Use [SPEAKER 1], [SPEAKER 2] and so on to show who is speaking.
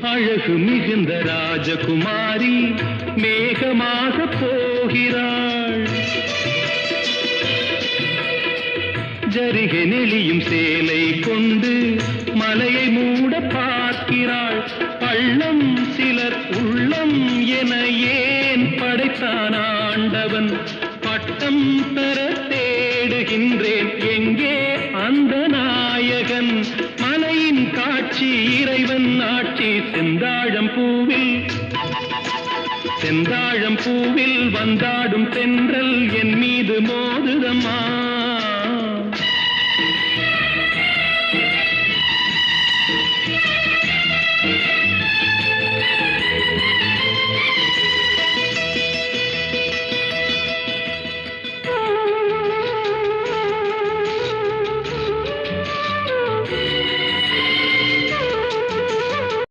[SPEAKER 1] அழகு மிகுந்த ராஜகுமாரி மேகமாக போகிறாள். ஜரிகை நெளியும் சேலை கொண்டு மலையை மூட பார்க்கிறாள். பள்ளம் சிலர் உள்ளம் என ஏன் படைத்தான் ஆண்டவன்? பட்டம் பெற தேடுகின்றேன், எங்கே அந்த நாயகன்? மலையின் காட்சி இறைவன் ஆட்சி. செந்தாழம் பூவில் வந்தாடும் தென்றல் என் மீது மோதுதம்மா.